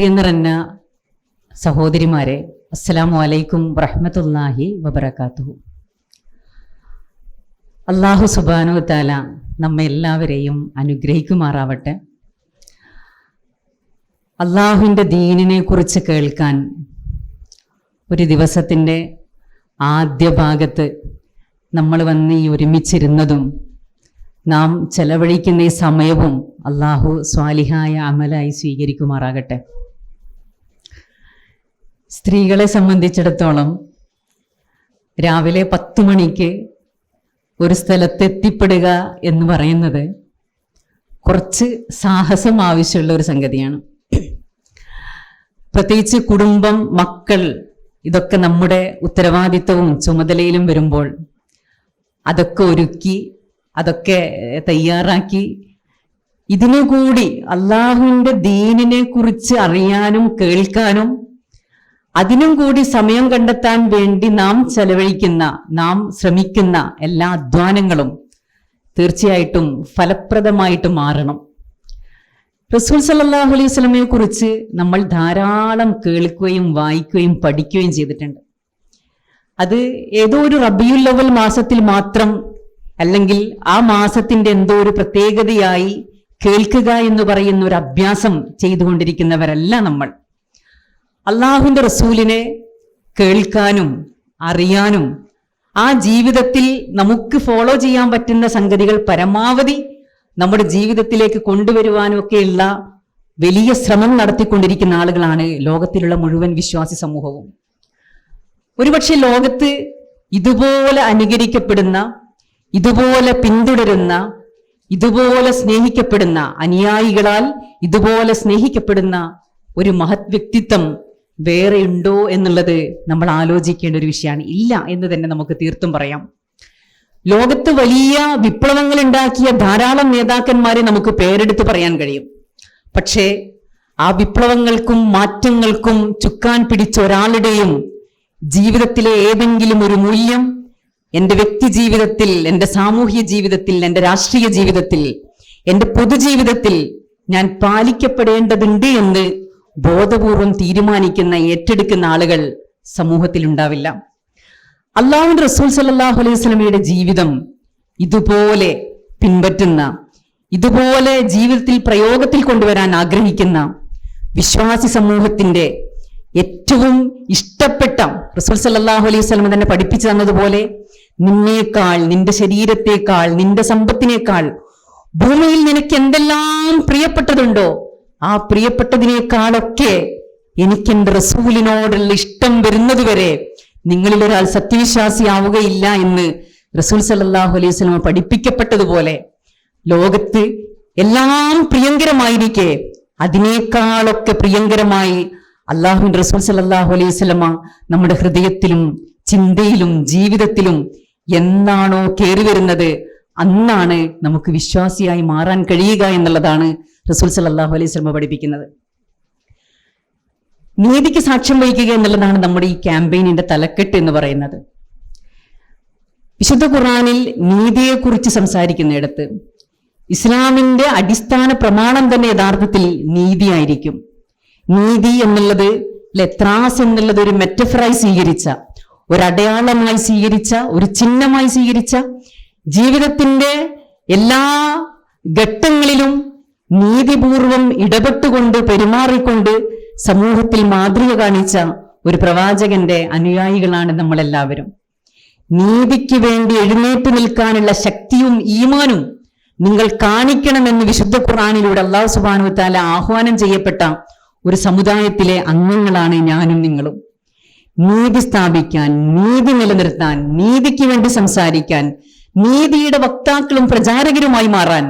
പ്രിയ നിറഞ്ഞ സഹോദരിമാരെ, അസ്സലാമു അലൈക്കും വറഹ്മത്തുള്ളാഹി വബറകാതുഹു. അല്ലാഹു സുബ്ഹാനഹു വ തആല നമ്മെ എല്ലാവരെയും അനുഗ്രഹിക്കുമാറാവട്ടെ. അള്ളാഹുവിൻ്റെ ദീനിനെ കുറിച്ച് കേൾക്കാൻ ഒരു ദിവസത്തിൻ്റെ ആദ്യ ഭാഗത്ത് നമ്മൾ വന്ന് ഈ ഒരുമിച്ചിരുന്നതും നാം ചെലവഴിക്കുന്ന ഈ സമയവും അള്ളാഹു സ്വാലിഹായ അമലായി സ്വീകരിക്കുമാറാകട്ടെ. സ്ത്രീകളെ സംബന്ധിച്ചിടത്തോളം രാവിലെ 10 മണിക്ക് ഒരു സ്ഥലത്ത് എത്തിപ്പെടുക എന്ന് പറയുന്നത് കുറച്ച് സാഹസം ആവശ്യമുള്ള ഒരു സംഗതിയാണ്. പ്രത്യേകിച്ച് കുടുംബം, മക്കൾ, ഇതൊക്കെ നമ്മുടെ ഉത്തരവാദിത്വവും ചുമതലയിലും വരുമ്പോൾ അതൊക്കെ ഒരുക്കി, അതൊക്കെ തയ്യാറാക്കി, ഇതിനു കൂടി അള്ളാഹുവിൻ്റെ ദീനിനെ കുറിച്ച് അറിയാനും കേൾക്കാനും അതിനും കൂടി സമയം കണ്ടെത്താൻ വേണ്ടി നാം ചെലവഴിക്കുന്ന, നാം ശ്രമിക്കുന്ന എല്ലാ അധ്വാനങ്ങളും തീർച്ചയായിട്ടും ഫലപ്രദമായിട്ട് മാറണം. റസൂൽ സല്ലല്ലാഹു അലൈഹി വസല്ലമയെ കുറിച്ച് നമ്മൾ ധാരാളം കേൾക്കുകയും വായിക്കുകയും പഠിക്കുകയും ചെയ്തിട്ടുണ്ട്. അത് ഏതോ ഒരു റബീഉൽ അവ്വൽ മാസത്തിൽ മാത്രം, അല്ലെങ്കിൽ ആ മാസത്തിന്റെ എന്തോ ഒരു പ്രത്യേകതയായി കേൾക്കുക എന്ന് പറയുന്ന ഒരു അഭ്യാസം ചെയ്തുകൊണ്ടിരിക്കുന്നവരല്ല നമ്മൾ. അള്ളാഹുവിൻ്റെ റസൂലിനെ കേൾക്കാനും അറിയാനും ആ ജീവിതത്തിൽ നമുക്ക് ഫോളോ ചെയ്യാൻ പറ്റുന്ന സംഗതികൾ പരമാവധി നമ്മുടെ ജീവിതത്തിലേക്ക് കൊണ്ടുവരുവാനും ഒക്കെയുള്ള വലിയ ശ്രമം നടത്തിക്കൊണ്ടിരിക്കുന്ന ആളുകളാണ് ലോകത്തിലുള്ള മുഴുവൻ വിശ്വാസി സമൂഹവും. ഒരുപക്ഷെ ലോകത്ത് ഇതുപോലെ അനുകരിക്കപ്പെടുന്ന, ഇതുപോലെ പിന്തുടരുന്ന, ഇതുപോലെ സ്നേഹിക്കപ്പെടുന്ന, അനുയായികളാൽ ഇതുപോലെ സ്നേഹിക്കപ്പെടുന്ന ഒരു മഹത് വ്യക്തിത്വം വേറെ ഉണ്ടോ എന്നുള്ളത് നമ്മൾ ആലോചിക്കേണ്ട ഒരു വിഷയമാണ്. ഇല്ല എന്ന് തന്നെ നമുക്ക് തീർത്തും പറയാം. ലോകത്ത് വലിയ വിപ്ലവങ്ങൾ ഉണ്ടാക്കിയ ധാരാളം നേതാക്കന്മാരെ നമുക്ക് പേരെടുത്ത് പറയാൻ കഴിയും. പക്ഷേ ആ വിപ്ലവങ്ങൾക്കും മാറ്റങ്ങൾക്കും ചുക്കാൻ പിടിച്ച ഒരാളുടെയും ജീവിതത്തിലെ ഏതെങ്കിലും ഒരു മൂല്യം എൻ്റെ വ്യക്തി ജീവിതത്തിൽ, എൻ്റെ സാമൂഹ്യ ജീവിതത്തിൽ, എൻ്റെ രാഷ്ട്രീയ ജീവിതത്തിൽ, എൻ്റെ പൊതുജീവിതത്തിൽ ഞാൻ പാലിക്കപ്പെടേണ്ടതുണ്ട് എന്ന് ബോധപൂർവം തീരുമാനിക്കുന്ന, ഏറ്റെടുക്കുന്ന ആളുകൾ സമൂഹത്തിൽ ഉണ്ടാവില്ല. അല്ലാഹുവിൻ്റെ റസൂൽ സല്ലല്ലാഹു അലൈഹി വസല്ലമയുടെ ജീവിതം ഇതുപോലെ പിൻപറ്റുന്ന, ഇതുപോലെ ജീവിതത്തിൽ പ്രയോഗത്തിൽ കൊണ്ടുവരാൻ ആഗ്രഹിക്കുന്ന വിശ്വാസി സമൂഹത്തിന്റെ ഏറ്റവും ഇഷ്ടപ്പെട്ട, റസൂൽ സല്ലല്ലാഹു അലൈഹി വസല്ലമ തന്നെ പഠിപ്പിച്ചു തന്നതുപോലെ, നിന്നേക്കാൾ, നിന്റെ ശരീരത്തേക്കാൾ, നിന്റെ സമ്പത്തിനേക്കാൾ ഭൂമിയിൽ നിനക്ക് എന്തെല്ലാം പ്രിയപ്പെട്ടതുണ്ടോ ആ പ്രിയപ്പെട്ടതിനേക്കാളൊക്കെ എനിക്ക് എൻ്റെ റസൂലിനോടുള്ള ഇഷ്ടം വരുന്നതുവരെ നിങ്ങളിൽ ഒരാൾ സത്യവിശ്വാസിയാവുകയില്ല എന്ന് റസൂൽ സല്ലല്ലാഹു അലൈഹി വസല്ലമ പഠിപ്പിക്കപ്പെട്ടതുപോലെ, ലോകത്ത് എല്ലാം പ്രിയങ്കരമായിരിക്കെ അതിനേക്കാളൊക്കെ പ്രിയങ്കരമായി അള്ളാഹുവിൻ്റെ റസൂൽ സല്ലല്ലാഹു അലൈഹി വസല്ലമ നമ്മുടെ ഹൃദയത്തിലും ചിന്തയിലും ജീവിതത്തിലും എന്നാണോ കയറി വരുന്നത് അന്നാണ് നമുക്ക് വിശ്വാസിയായി മാറാൻ കഴിയുക എന്നുള്ളതാണ് റസൂൽ സല്ലല്ലാഹു അലൈഹി വസല്ലമ പഠിപ്പിക്കുന്നത്. നീതിക്ക് സാക്ഷ്യം വഹിക്കുക എന്നുള്ളതാണ് നമ്മുടെ ഈ ക്യാമ്പയിനിന്റെ തലക്കെട്ട് എന്ന് പറയുന്നത്. വിശുദ്ധ ഖുർആനിൽ നീതിയെക്കുറിച്ച് സംസാരിക്കുന്നിടത്ത് ഇസ്ലാമിന്റെ അടിസ്ഥാന പ്രമാണം തന്നെ യഥാർത്ഥത്തിൽ നീതിയായിരിക്കും. നീതി എന്നുള്ളത്, ത്രാസ് എന്നുള്ളത് ഒരു മെറ്റഫറായി സ്വീകരിച്ച, ഒരു അടയാളമായി സ്വീകരിച്ച, ഒരു ചിഹ്നമായി സ്വീകരിച്ച, ജീവിതത്തിന്റെ എല്ലാ ഘട്ടങ്ങളിലും നീതിപൂർവം ഇടപെട്ടുകൊണ്ട് പെരുമാറിക്കൊണ്ട് സമൂഹത്തിൽ മാതൃക കാണിച്ച ഒരു പ്രവാചകന്റെ അനുയായികളാണ് നമ്മളെല്ലാവരും. നീതിക്ക് വേണ്ടി എഴുന്നേറ്റ് നിൽക്കാനുള്ള ശക്തിയും ഈമാനും നിങ്ങൾ കാണിക്കണമെന്ന് വിശുദ്ധ ഖുർആനിലൂടെ അല്ലാഹു സുബ്ഹാനഹു വ തആല ആഹ്വാനം ചെയ്യപ്പെട്ട ഒരു സമുദായത്തിലെ അംഗങ്ങളാണ് ഞാനും നിങ്ങളും. നീതി സ്ഥാപിക്കാൻ, നീതി നിലനിർത്താൻ, നീതിക്ക് വേണ്ടി സംസാരിക്കാൻ, നീതിയുടെ വക്താക്കളും പ്രചാരകരുമായി മാറാൻ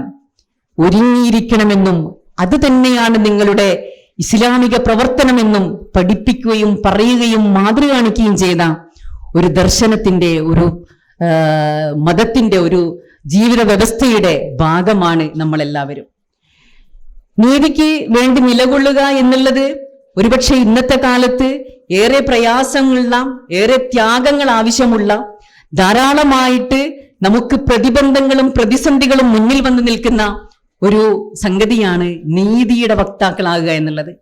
ഒരുങ്ങിയിരിക്കണമെന്നും അത് തന്നെയാണ് നിങ്ങളുടെ ഇസ്ലാമിക പ്രവർത്തനമെന്നും പഠിപ്പിക്കുകയും പറയുകയും മാതൃക കാണിക്കുകയും ചെയ്ത ഒരു ദർശനത്തിന്റെ, ഒരു മതത്തിന്റെ, ഒരു ജീവിത വ്യവസ്ഥയുടെ ഭാഗമാണ് നമ്മളെല്ലാവരും. നീതിക്ക് വേണ്ടി നിലകൊള്ളുക എന്നുള്ളത് ഒരുപക്ഷെ ഇന്നത്തെ കാലത്ത് ഏറെ പ്രയാസങ്ങളുള്ള, ഏറെ ത്യാഗങ്ങൾ ആവശ്യമുള്ള, ധാരാളമായിട്ട് നമുക്ക് പ്രതിബന്ധങ്ങളും പ്രതിസന്ധികളും മുന്നിൽ വന്നു നിൽക്കുന്ന ഒരു സംഗതിയാണ് നീതിയുടെ വക്താക്കളാകുക എന്നുള്ളത്.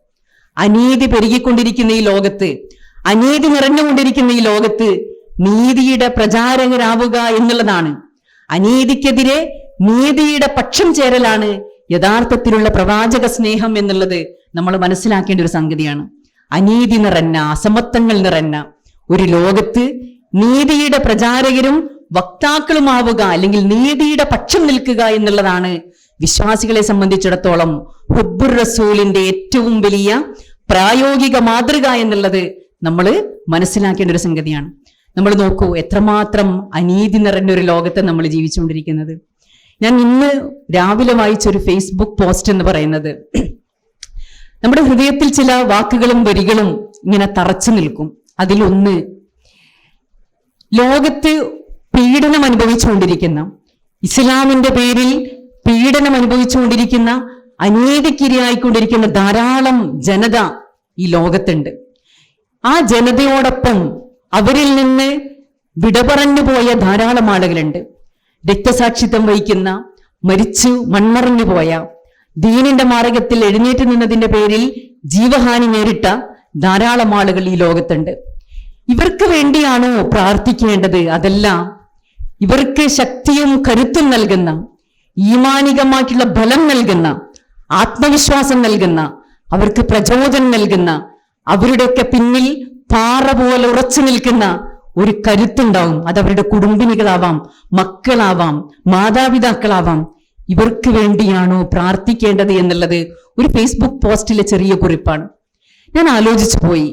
അനീതി പെരുകിക്കൊണ്ടിരിക്കുന്ന ഈ ലോകത്ത്, അനീതി നിറഞ്ഞുകൊണ്ടിരിക്കുന്ന ഈ ലോകത്ത് നീതിയുടെ പ്രചാരകരാവുക എന്നുള്ളതാണ്. അനീതിക്കെതിരെ നീതിയുടെ പക്ഷം ചേരലാണ് യഥാർത്ഥത്തിലുള്ള പ്രവാചക സ്നേഹം എന്നുള്ളത് നമ്മൾ മനസ്സിലാക്കേണ്ട ഒരു സംഗതിയാണ്. അനീതി നിറഞ്ഞ, അസമത്വങ്ങൾ നിറഞ്ഞ ഒരു ലോകത്ത് നീതിയുടെ പ്രചാരകരും വക്താക്കളുമാവുക, അല്ലെങ്കിൽ നീതിയുടെ പക്ഷം നിൽക്കുക എന്നുള്ളതാണ് വിശ്വാസികളെ സംബന്ധിച്ചിടത്തോളം ഹുബ്ബുർ റസൂലിന്റെ ഏറ്റവും വലിയ പ്രായോഗിക മാതൃക എന്നുള്ളത് നമ്മൾ മനസ്സിലാക്കേണ്ട ഒരു സംഗതിയാണ്. നമ്മൾ നോക്കൂ, എത്രമാത്രം അനീതി നിറഞ്ഞൊരു ലോകത്തെ നമ്മൾ ജീവിച്ചുകൊണ്ടിരിക്കുന്നത്. ഞാൻ ഇന്ന് രാവിലെ വായിച്ചൊരു ഫേസ്ബുക്ക് പോസ്റ്റ് എന്ന് പറയുന്നത്, നമ്മുടെ ഹൃദയത്തിൽ ചില വാക്കുകളും വരികളും ഇങ്ങനെ തറച്ചു നിൽക്കും. അതിലൊന്ന്, ലോകത്ത് പീഡനം അനുഭവിച്ചുകൊണ്ടിരിക്കുന്ന, ഇസ്ലാമിന്റെ പേരിൽ പീഡനം അനുഭവിച്ചുകൊണ്ടിരിക്കുന്ന, അനീതിക്കിരയായിക്കൊണ്ടിരിക്കുന്ന ധാരാളം ജനത ഈ ലോകത്തുണ്ട്. ആ ജനതയോടൊപ്പം അവരിൽ നിന്ന് വിട പറഞ്ഞു പോയ ധാരാളം ആളുകളുണ്ട്. രക്തസാക്ഷിത്വം വഹിക്കുന്ന, മരിച്ചു മൺമറഞ്ഞു പോയ, ദീനിന്റെ മാർഗത്തിൽ എഴുന്നേറ്റ് നിന്നതിന്റെ പേരിൽ ജീവഹാനി നേരിട്ട ധാരാളം ആളുകൾ ഈ ലോകത്തുണ്ട്. ഇവർക്ക് വേണ്ടിയാണോ പ്രാർത്ഥിക്കേണ്ടത്? അതല്ല, ഇവർക്ക് ശക്തിയും കരുത്തും നൽകുന്ന, ഈമാനികമായിട്ടുള്ള ബലം നൽകുന്ന, ആത്മവിശ്വാസം നൽകുന്ന, അവർക്ക് പ്രചോദനം നൽകുന്ന, അവരുടെയൊക്കെ പിന്നിൽ പാറ പോലെ ഉറച്ചു നിൽക്കുന്ന ഒരു കരുത്തുണ്ടാവും. അതവരുടെ കുടുംബിനികളാവാം, മക്കളാവാം, മാതാപിതാക്കളാവാം. ഇവർക്ക് വേണ്ടിയാണോ പ്രാർത്ഥിക്കേണ്ടത് എന്നുള്ളത് ഒരു ഫേസ്ബുക്ക് പോസ്റ്റിലെ ചെറിയ കുറിപ്പാണ്. ഞാൻ ആലോചിച്ചു പോയി.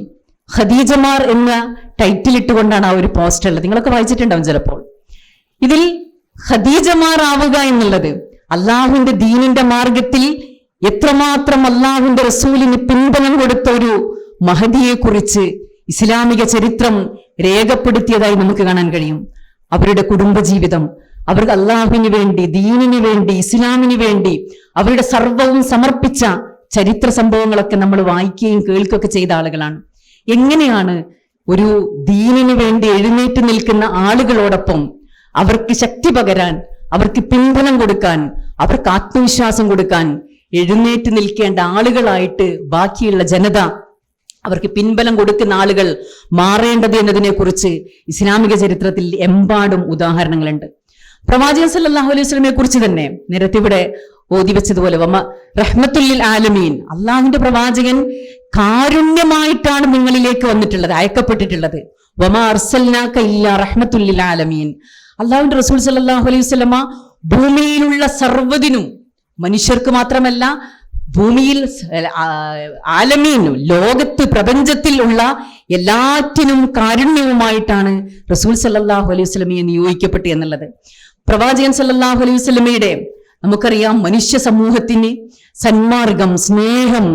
ഖദീജമാർ എന്ന ടൈറ്റിൽ ഇട്ടുകൊണ്ടാണ് ആ ഒരു പോസ്റ്റ് ഉള്ളത്. നിങ്ങളൊക്കെ വായിച്ചിട്ടുണ്ടാവും ചിലപ്പോൾ. ഇതിൽ ഖദീജമാർ ആവുക എന്നുള്ളത്, അള്ളാഹുവിന്റെ ദീനിന്റെ മാർഗത്തിൽ എത്രമാത്രം അള്ളാഹുവിന്റെ റസൂലിന് പിൻബലം കൊടുത്ത ഒരു മഹദിയെ കുറിച്ച് ഇസ്ലാമിക ചരിത്രം രേഖപ്പെടുത്തിയതായി നമുക്ക് കാണാൻ കഴിയും. അവരുടെ കുടുംബജീവിതം, അവർക്ക് അള്ളാഹുവിന് വേണ്ടി, ദീനിന് വേണ്ടി, ഇസ്ലാമിന് വേണ്ടി അവരുടെ സർവവും സമർപ്പിച്ച ചരിത്ര സംഭവങ്ങളൊക്കെ നമ്മൾ വായിക്കുകയും കേൾക്കുകയൊക്കെ ചെയ്ത ആളുകളാണ്. എങ്ങനെയാണ് ഒരു ദീനിന് വേണ്ടി എഴുന്നേറ്റ് നിൽക്കുന്ന ആളുകളോടൊപ്പം അവർക്ക് ശക്തി പകരാൻ, അവർക്ക് പിൻബലം കൊടുക്കാൻ, അവർക്ക് ആത്മവിശ്വാസം കൊടുക്കാൻ എഴുന്നേറ്റ് നിൽക്കേണ്ട ആളുകളായിട്ട് ബാക്കിയുള്ള ജനത, അവർക്ക് പിൻബലം കൊടുക്കുന്ന ആളുകൾ മാറേണ്ടത് എന്നതിനെ കുറിച്ച് ഇസ്ലാമിക ചരിത്രത്തിൽ എമ്പാടും ഉദാഹരണങ്ങളുണ്ട്. പ്രവാചകൻ സല്ലല്ലാഹു അലൈഹി വസല്ലമയെ കുറിച്ച് തന്നെ നേരത്തെ ഇവിടെ ഓതി വെച്ചതുപോലെ, റഹ്മത്തുല്ലിൽ ആലമീൻ, അള്ളാഹുവിന്റെ പ്രവാചകൻ കാരുണ്യമായിട്ടാണ് നിങ്ങളിലേക്ക് വന്നിട്ടുള്ളത്, അയക്കപ്പെട്ടിട്ടുള്ളത്. വമാ അർസൽനാക ഇല്ലാ റഹ്മത്തുല്ലിൽ ആലമീൻ. അള്ളാഹുവിന്റെ റസൂൽ സല്ലല്ലാഹു അലൈഹി വസല്ലമ ഭൂമിയിലുള്ള സർവ്വതിനും, മനുഷ്യർക്ക് മാത്രമല്ല, ഭൂമിയിൽ ആലമീനും, ലോകത്ത് പ്രപഞ്ചത്തിൽ ഉള്ള എല്ലാറ്റിനും കാരുണ്യവുമായിട്ടാണ് റസൂൽ സല്ലല്ലാഹു അലൈഹി വസല്ലമയെ നിയോഗിക്കപ്പെട്ടു എന്നുള്ളത്. പ്രവാചകൻ സല്ലല്ലാഹു അലൈഹി വസല്ലമയുടെ, നമുക്കറിയാം, മനുഷ്യ സമൂഹത്തിന് സന്മാർഗം, സ്നേഹം,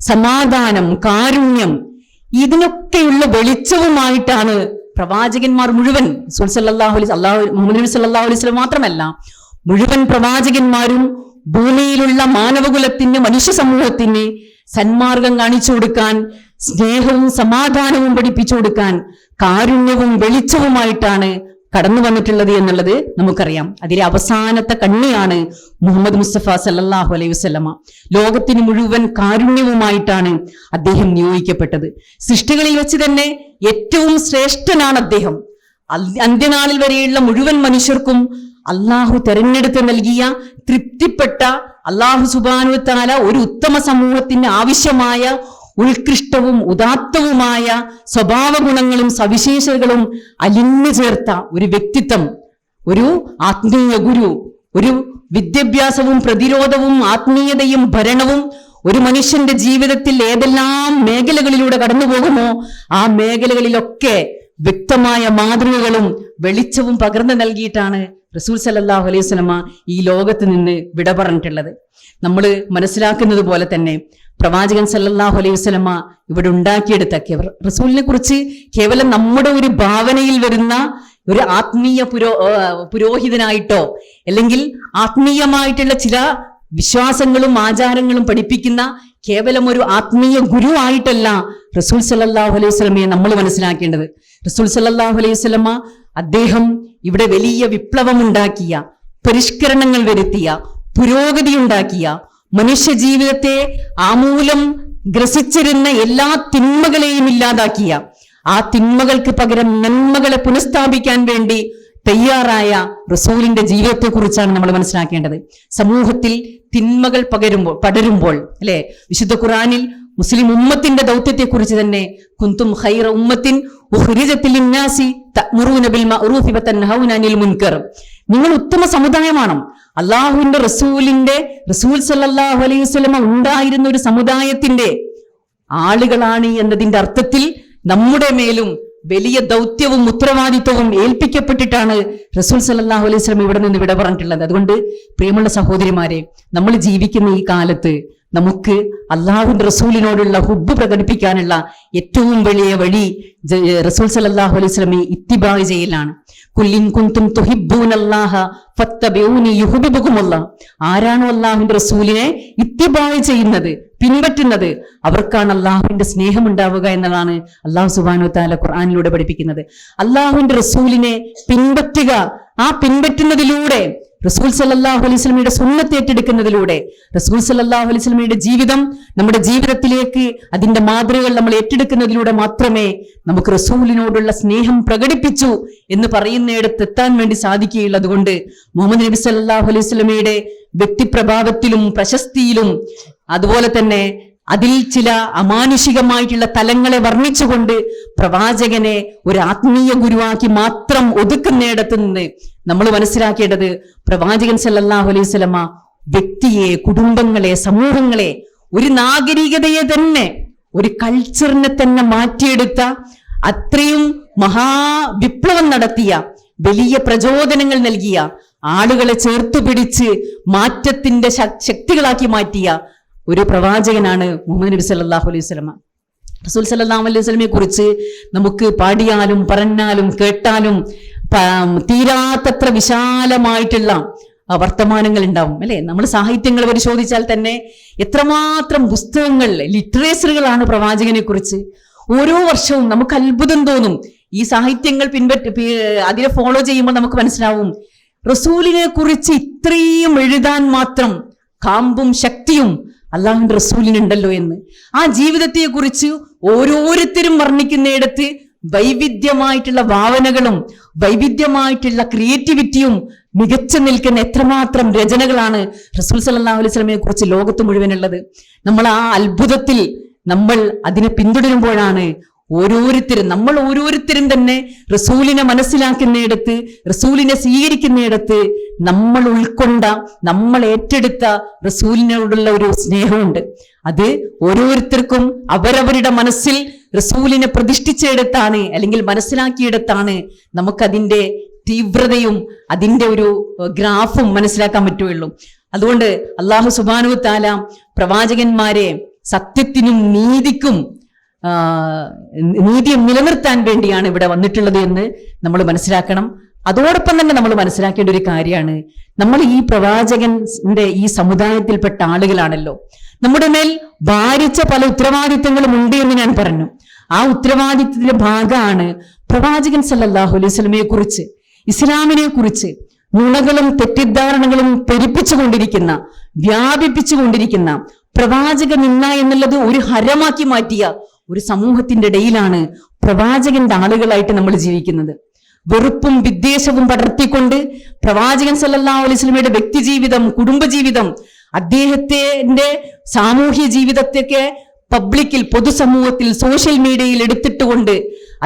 സമാധാനം, കാരുണ്യം, ഇതിനൊക്കെയുള്ള വെളിച്ചവുമായിട്ടാണ് പ്രവാചകന്മാർ മുഴുവൻ, മുഹമ്മദ് നബി സല്ലല്ലാഹു അലൈഹി വസല്ലം മാത്രമല്ല, മുഴുവൻ പ്രവാചകന്മാരും ഭൂമിയിലുള്ള മാനവകുലത്തിന്, മനുഷ്യ സമൂഹത്തിന് സന്മാർഗം കാണിച്ചു കൊടുക്കാൻ, സ്നേഹവും സമാധാനവും പഠിപ്പിച്ചു കൊടുക്കാൻ, കാരുണ്യവും വെളിച്ചവുമായിട്ടാണ് കടന്നു വന്നിട്ടുള്ളത് എന്നുള്ളത് നമുക്കറിയാം. അതിലെ അവസാനത്തെ കണ്ണിയാണ് മുഹമ്മദ് മുസ്തഫ സല്ലല്ലാഹു അലൈഹി വസല്ലമ. ലോകത്തിന് മുഴുവൻ കാരുണ്യവുമായിട്ടാണ് അദ്ദേഹം നിയോഗിക്കപ്പെട്ടത്. സൃഷ്ടികളിൽ വെച്ച് തന്നെ ഏറ്റവും ശ്രേഷ്ഠനാണ് അദ്ദേഹം. അന്ത്യനാളിൽ വരെയുള്ള മുഴുവൻ മനുഷ്യർക്കും അള്ളാഹു തെരഞ്ഞെടുത്ത് നൽകിയ, തൃപ്തിപ്പെട്ട, അള്ളാഹു സുബ്ഹാനഹു വ തആല ഒരു ഉത്തമ സമൂഹത്തിന് ആവശ്യമായ ഉത്കൃഷ്ടവും ഉദാത്തവുമായ സ്വഭാവ ഗുണങ്ങളും സവിശേഷതകളും അലിഞ്ഞു ചേർത്ത ഒരു വ്യക്തിത്വം, ഒരു ആത്മീയ ഗുരു, ഒരു വിദ്യാഭ്യാസവും പ്രതിരോധവും ആത്മീയതയും ഭരണവും ഒരു മനുഷ്യന്റെ ജീവിതത്തിൽ ഏതെല്ലാം മേഖലകളിലൂടെ കടന്നു പോകുമോ ആ മേഖലകളിലൊക്കെ വ്യക്തമായ മാതൃകകളും വെളിച്ചവും പകർന്നു നൽകിയിട്ടാണ് റസൂൽ സല്ലല്ലാഹു അലൈഹി വസല്ലമ ഈ ലോകത്ത് നിന്ന് വിട പറഞ്ഞിട്ടുള്ളത്. നമ്മൾ മനസ്സിലാക്കുന്നത് പോലെ തന്നെ പ്രവാചകൻ സല്ലല്ലാഹു അലൈഹി വസല്ലമ ഇവിടെ ഉണ്ടാക്കിയെടുത്ത റസൂലിനെ കുറിച്ച് കേവലം നമ്മുടെ ഒരു ഭാവനയിൽ വരുന്ന ഒരു ആത്മീയ പുരോഹിതനായിട്ടോ, അല്ലെങ്കിൽ ആത്മീയമായിട്ടുള്ള ചില വിശ്വാസങ്ങളും ആചാരങ്ങളും പഠിപ്പിക്കുന്ന കേവലം ഒരു ആത്മീയ ഗുരു ആയിട്ടല്ല റസൂൽ സല്ലല്ലാഹു അലൈഹി വസല്ലമയെ നമ്മൾ മനസ്സിലാക്കേണ്ടത്. റസൂൽ സല്ലല്ലാഹു അലൈഹി വസല്ലമ അദ്ദേഹം ഇവിടെ വലിയ വിപ്ലവമുണ്ടാക്കിയ, പരിഷ്കരണങ്ങൾ വരുത്തിയ, പുരോഗതി ഉണ്ടാക്കിയ, മനുഷ്യ ജീവിതത്തെ ആമൂലം ഗ്രസിച്ചിരുന്ന എല്ലാ തിന്മകളെയും ഇല്ലാതാക്കിയ, ആ തിന്മകൾക്ക് പകരം നന്മകളെ പുനഃസ്ഥാപിക്കാൻ വേണ്ടി തയ്യാറായ റസൂലിന്റെ ജീവിതത്തെ കുറിച്ചാണ് നമ്മൾ മനസ്സിലാക്കേണ്ടത്. സമൂഹത്തിൽ തിന്മകൾ പടരുമ്പോൾ അല്ലെ, വിശുദ്ധ ഖുർആനിൽ മുസ്ലിം ഉമ്മത്തിന്റെ ദൗത്യത്തെ കുറിച്ച് തന്നെ കുന്തും ഖൈറ ഉമ്മത്തിൻ ഉഖ്രിജത് ലിന്നാസി തഅ്മുറൂന ബിൽ മഅറൂഫി വതൻഹൗന അനിൽ മുൻകർ, നിങ്ങൾ ഉത്തമ സമുദായമാണ്. അള്ളാഹുവിന്റെ റസൂൽ സല്ലല്ലാഹു അലൈഹി വസല്ലം ഉണ്ടായിരുന്ന ഒരു സമുദായത്തിന്റെ ആളുകളാണ് എന്നതിന്റെ അർത്ഥത്തിൽ നമ്മുടെ മേലും വലിയ ദൗത്യവും ഉത്തരവാദിത്വവും ഏൽപ്പിക്കപ്പെട്ടിട്ടാണ് റസൂൽ സല്ലല്ലാഹു അലൈഹി വസല്ലം ഇവിടെ നിന്ന് വിട പറഞ്ഞിട്ടുള്ളത്. അതുകൊണ്ട് പ്രിയമുള്ള സഹോദരിമാരെ, നമ്മൾ ജീവിക്കുന്ന ഈ കാലത്ത് നമുക്ക് അള്ളാഹുവിന്റെ റസൂലിനോടുള്ള ഹുബ്ബ് പ്രകടിപ്പിക്കാനുള്ള ഏറ്റവും വലിയ വഴി റസൂൽ സല്ലല്ലാഹു അലൈഹി വസല്ലമയെ ഇത്തിബാ ചെയ്യലാണ്. കുല്ലിൻ കുന്തും തുഹിബ്ബൂനല്ലാഹ ഫത്തബിഊനി യുഹ്ബിബുകുമുല്ലാഹ്. ആരാണോ അള്ളാഹുവിന്റെ റസൂലിനെ ഇത്തിബാ ചെയ്യുന്നത്, പിൻപറ്റുന്നത്, അവർക്കാണ് അള്ളാഹുവിന്റെ സ്നേഹം ഉണ്ടാവുക എന്നതാണ് അള്ളാഹു സുബ്ഹാനഹു വ തആല ഖുർആനിലൂടെ പഠിപ്പിക്കുന്നത്. അള്ളാഹുവിന്റെ റസൂലിനെ പിൻപറ്റുക, ആ പിൻപറ്റുന്നതിലൂടെ റസൂൽ സല്ലല്ലാഹു അലൈഹി വസല്ലമയുടെ സുന്നത്ത് ഏറ്റെടുക്കുന്നതിലൂടെ, റസൂൽ സല്ലല്ലാഹു അലൈഹി വസല്ലമയുടെ ജീവിതം നമ്മുടെ ജീവിതത്തിലേക്ക് അതിന്റെ മാതൃകകൾ നമ്മൾ ഏറ്റെടുക്കുന്നതിലൂടെ മാത്രമേ നമുക്ക് റസൂലിനോടുള്ള സ്നേഹം പ്രകടിപ്പിച്ചു എന്ന് പറയുന്നിടത്ത് എത്താൻ വേണ്ടി സാധിക്കുകയുള്ളൂ. അതുകൊണ്ട് മുഹമ്മദ് നബി സല്ലല്ലാഹു അലൈഹി വസല്ലമയുടെ വ്യക്തിപ്രഭാവത്തിലും പ്രശസ്തിയിലും അതുപോലെ തന്നെ അതിൽ ചില അമാനുഷികമായിട്ടുള്ള തലങ്ങളെ വർണ്ണിച്ചുകൊണ്ട് പ്രവാചകനെ ഒരു ആത്മീയ ഗുരുവാക്കി മാത്രം ഒതുക്കുന്നിടത്ത് നിന്ന് നമ്മൾ മനസ്സിലാക്കേണ്ടത്, പ്രവാചകൻ സല്ലല്ലാഹു അലൈഹി വസല്ലമ വ്യക്തിയെ, കുടുംബങ്ങളെ, സമൂഹങ്ങളെ, ഒരു നാഗരികതയെ തന്നെ, ഒരു കൾച്ചറിനെ തന്നെ മാറ്റിയെടുത്ത, അത്രയും മഹാവിപ്ലവം നടത്തിയ, വലിയ പ്രചോദനങ്ങൾ നൽകിയ, ആളുകളെ ചേർത്തു പിടിച്ച് മാറ്റത്തിന്റെ ശക്തികളാക്കി മാറ്റിയ ഒരു പ്രവാചകനാണ് മുഹമ്മദ് നബി സല്ലല്ലാഹു അലൈഹി വസല്ലമ. റസൂൽ സല്ലല്ലാഹു അലൈഹി വസല്ലമയെ കുറിച്ച് നമുക്ക് പാടിയാലും പറഞ്ഞാലും കേട്ടാലും തീരാത്തത്ര വിശാലമായിട്ടുള്ള വർത്തമാനങ്ങൾ ഉണ്ടാവും അല്ലെ. നമ്മൾ സാഹിത്യങ്ങൾ പരിശോധിച്ചാൽ തന്നെ എത്രമാത്രം പുസ്തകങ്ങൾ, ലിറ്ററേച്ചറുകളാണ് പ്രവാചകനെ കുറിച്ച്. ഓരോ വർഷവും നമുക്ക് അത്ഭുതം തോന്നും. ഈ സാഹിത്യങ്ങൾ അതിനെ ഫോളോ ചെയ്യുമ്പോൾ നമുക്ക് മനസ്സിലാവും, റസൂലിനെ കുറിച്ച് ഇത്രയും എഴുതാൻ മാത്രം കാമ്പും ശക്തിയും അള്ളാഹുവിന്റെ റസൂലിനുണ്ടല്ലോ എന്ന്. ആ ജീവിതത്തെ കുറിച്ച് ഓരോരുത്തരും വർണ്ണിക്കുന്നിടത്ത് വൈവിധ്യമായിട്ടുള്ള ഭാവനകളും വൈവിധ്യമായിട്ടുള്ള ക്രിയേറ്റിവിറ്റിയും മികച്ചു നിൽക്കുന്ന എത്രമാത്രം രചനകളാണ് റസൂൽ സല്ലല്ലാഹു അലൈഹി വസല്ലമയെ കുറിച്ച് ലോകത്ത് മുഴുവനുള്ളത്. നമ്മൾ ആ അത്ഭുതത്തിൽ നമ്മൾ അതിനെ പിന്തുടരുമ്പോഴാണ് നമ്മൾ ഓരോരുത്തരും തന്നെ റസൂലിനെ മനസ്സിലാക്കുന്നിടത്ത്, റസൂലിനെ സ്വീകരിക്കുന്നിടത്ത് നമ്മൾ ഉൾക്കൊണ്ട, നമ്മൾ ഏറ്റെടുത്ത റസൂലിനോടുള്ള ഒരു സ്നേഹമുണ്ട്. അത് ഓരോരുത്തർക്കും അവരവരുടെ മനസ്സിൽ റസൂലിനെ പ്രതിഷ്ഠിച്ചെടുത്താണ്, അല്ലെങ്കിൽ മനസ്സിലാക്കിയെടുത്താണ് നമുക്കതിന്റെ തീവ്രതയും അതിന്റെ ഒരു ഗ്രാഫും മനസ്സിലാക്കാൻ പറ്റുകയുള്ളൂ. അതുകൊണ്ട് അല്ലാഹു സുബ്ഹാനഹു വ തആല പ്രവാചകന്മാരെ സത്യത്തിനും നീതിയും നിലനിർത്താൻ വേണ്ടിയാണ് ഇവിടെ വന്നിട്ടുള്ളത് എന്ന് നമ്മൾ മനസ്സിലാക്കണം. അതോടൊപ്പം തന്നെ നമ്മൾ മനസ്സിലാക്കേണ്ട ഒരു കാര്യമാണ്, നമ്മൾ ഈ പ്രവാചകന്റെ ഈ സമുദായത്തിൽപ്പെട്ട ആളുകളാണല്ലോ. നമ്മുടെ മേൽ ഭാരിച്ച പല ഉത്തരവാദിത്തങ്ങളും ഉണ്ട് എന്ന് ഞാൻ പറഞ്ഞു. ആ ഉത്തരവാദിത്തത്തിന്റെ ഭാഗമാണ് പ്രവാചകൻ സല്ലല്ലാഹു അലൈഹി വസല്ലമയെ കുറിച്ച്, ഇസ്ലാമിനെ കുറിച്ച് നുണകളും തെറ്റിദ്ധാരണകളും പെരുപ്പിച്ചുകൊണ്ടിരിക്കുന്ന, വ്യാപിപ്പിച്ചുകൊണ്ടിരിക്കുന്ന, പ്രവാചക നിന്ന എന്നുള്ളത് ഒരു ഹരമാക്കി മാറ്റിയ ഒരു സമൂഹത്തിന്റെ ഇടയിലാണ് പ്രവാചകന്റെ ആളുകളായിട്ട് നമ്മൾ ജീവിക്കുന്നത്. വെറുപ്പും വിദ്വേഷവും പടർത്തിക്കൊണ്ട് പ്രവാചകൻ സല്ലല്ലാഹു അലൈഹി വസല്ലമയുടെ വ്യക്തിജീവിതം, കുടുംബജീവിതം, അദ്ദേഹത്തിന്റെ സാമൂഹ്യ ജീവിതത്തെയൊക്കെ പബ്ലിക്കിൽ, പൊതുസമൂഹത്തിൽ, സോഷ്യൽ മീഡിയയിൽ എടുത്തിട്ടുകൊണ്ട്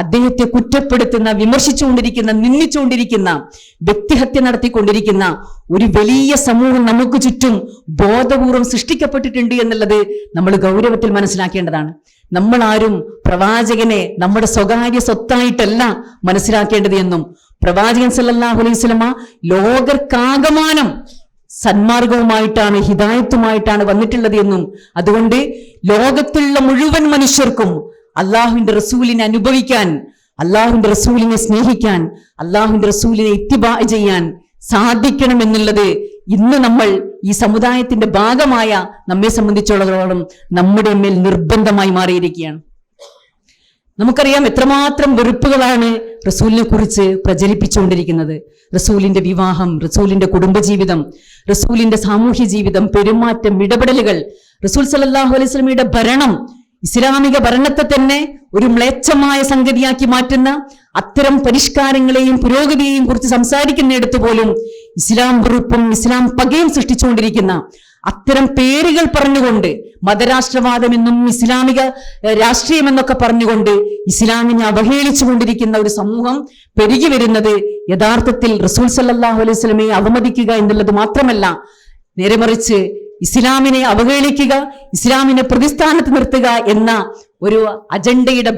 അദ്ദേഹത്തെ കുറ്റപ്പെടുത്തുന്ന, വിമർശിച്ചുകൊണ്ടിരിക്കുന്ന, നിന്ദിച്ചുകൊണ്ടിരിക്കുന്ന, വ്യക്തിഹത്യ നടത്തിക്കൊണ്ടിരിക്കുന്ന ഒരു വലിയ സമൂഹം നമുക്ക് ചുറ്റും ബോധപൂർവം സൃഷ്ടിക്കപ്പെട്ടിട്ടുണ്ട് എന്നുള്ളത് നമ്മൾ ഗൗരവത്തിൽ മനസ്സിലാക്കേണ്ടതാണ്. നമ്മൾ ആരും പ്രവാചകനെ നമ്മുടെ സ്വകാര്യ സ്വത്തായിട്ടല്ല മനസ്സിലാക്കേണ്ടത് എന്നും, പ്രവാചകൻ സല്ലല്ലാഹു അലൈഹി വസല്ലമ ലോകർക്കാകമാനം സന്മാർഗവുമായിട്ടാണ്, ഹിദായത്തുമായിട്ടാണ് വന്നിട്ടുള്ളത് എന്നും, അതുകൊണ്ട് ലോകത്തുള്ള മുഴുവൻ മനുഷ്യർക്കും അള്ളാഹുവിന്റെ റസൂലിനെ അനുഭവിക്കാൻ, അള്ളാഹുവിന്റെ റസൂലിനെ സ്നേഹിക്കാൻ, അള്ളാഹുവിന്റെ റസൂലിനെ ഇത്തിബാ ചെയ്യാൻ സാധിക്കണം എന്നുള്ളത് ഇന്ന് നമ്മൾ ഈ സമുദായത്തിന്റെ ഭാഗമായ നമ്മെ സംബന്ധിച്ചുള്ളതോളം നമ്മുടെ മേൽ നിർബന്ധമായി മാറിയിരിക്കുകയാണ്. നമുക്കറിയാം എത്രമാത്രം വെറുപ്പുകളാണ് റസൂലിനെ കുറിച്ച് പ്രചരിപ്പിച്ചുകൊണ്ടിരിക്കുന്നത്. റസൂലിന്റെ വിവാഹം, റസൂലിന്റെ കുടുംബജീവിതം, റസൂലിന്റെ സാമൂഹ്യ ജീവിതം, പെരുമാറ്റം, ഇടപെടലുകൾ, റസൂൽ സല്ലല്ലാഹു അലൈഹി വസല്ലമയുടെ ഭരണം ഇസ്ലാമിക ഭരണത്തെ തന്നെ ഒരു മ്ലേച്ഛമായ സംഗതിയാക്കി മാറ്റുന്ന അത്തരം പരിഷ്കാരങ്ങളെയും പുരോഗതിയെയും കുറിച്ച് സംസാരിക്കുന്നിടത്ത് പോലും ഇസ്ലാം വെറുപ്പും ഇസ്ലാം പകയും സൃഷ്ടിച്ചുകൊണ്ടിരിക്കുന്ന അത്തരം പേരുകൾ പറഞ്ഞുകൊണ്ട് മതരാഷ്ട്രവാദമെന്നും ഇസ്ലാമിക രാഷ്ട്രീയമെന്നൊക്കെ പറഞ്ഞുകൊണ്ട് ഇസ്ലാമിനെ അവഹേളിച്ചു കൊണ്ടിരിക്കുന്ന ഒരു സമൂഹം പെരുകി വരുന്നത് യഥാർത്ഥത്തിൽ റസൂൽ സല്ലല്ലാഹു അലൈഹി വസല്ലമയെ അവമതിക്കുക എന്നുള്ളത് മാത്രമല്ല, നേരെ മറിച്ച് ഇസ്ലാമിനെ അവഹേളിക്കുക, ഇസ്ലാമിനെ പ്രതിസ്ഥാനത്ത് നിർത്തുക എന്ന ഒരു അജണ്ടയുടെ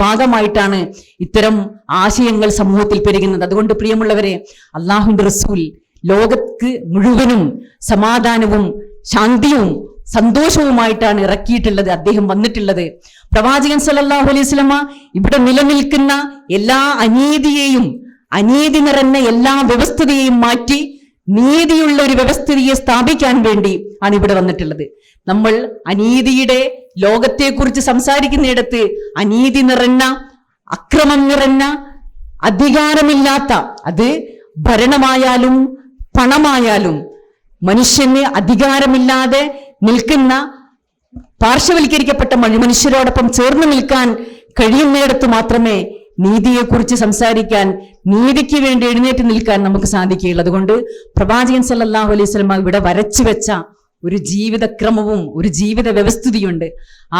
ഭാഗമായിട്ടാണ് ഇത്തരം ആശയങ്ങൾ സമൂഹത്തിൽ പെരുകുന്നത്. അതുകൊണ്ട് പ്രിയമുള്ളവരെ, അള്ളാഹുവിന്റെ റസൂൽ ലോകത്ത് മുഴുവനും സമാധാനവും ശാന്തിയും സന്തോഷവുമായിട്ടാണ് ഇറക്കിയിട്ടുള്ളത്, അദ്ദേഹം വന്നിട്ടുള്ളത്. പ്രവാചകൻ സല്ലല്ലാഹു അലൈഹി വസല്ലമ ഇവിടെ നിലനിൽക്കുന്ന എല്ലാ അനീതിയെയും, അനീതി നിറഞ്ഞ എല്ലാ വ്യവസ്ഥതയെയും മാറ്റി നീതിയുള്ള ഒരു വ്യവസ്ഥിതിയെ സ്ഥാപിക്കാൻ വേണ്ടി ആണ് ഇവിടെ വന്നിട്ടുള്ളത്. നമ്മൾ അനീതിയുടെ ലോകത്തെക്കുറിച്ച് സംസാരിക്കുന്നിടത്ത് അനീതി നിറഞ്ഞ, അക്രമം നിറഞ്ഞ, അധികാരമില്ലാത്ത, അത് ഭരണമായാലും പണമായാലും മനുഷ്യന് അധികാരമില്ലാതെ നിൽക്കുന്ന പാർശ്വവൽക്കരിക്കപ്പെട്ട മനുഷ്യരോടൊപ്പം ചേർന്ന് നിൽക്കാൻ കഴിയുന്നിടത്ത് മാത്രമേ നീതിയെക്കുറിച്ച് സംസാരിക്കാൻ, നീതിക്ക് വേണ്ടി എഴുന്നേറ്റ് നിൽക്കാൻ നമുക്ക് സാധിക്കുകയുള്ളൂ. അതുകൊണ്ട് പ്രവാചകൻ സല്ലല്ലാഹു അലൈഹി വസല്ലം ഇവിടെ വരച്ചു വെച്ച ഒരു ജീവിതക്രമവും ഒരു ജീവിത വ്യവസ്ഥിതിയുണ്ട്.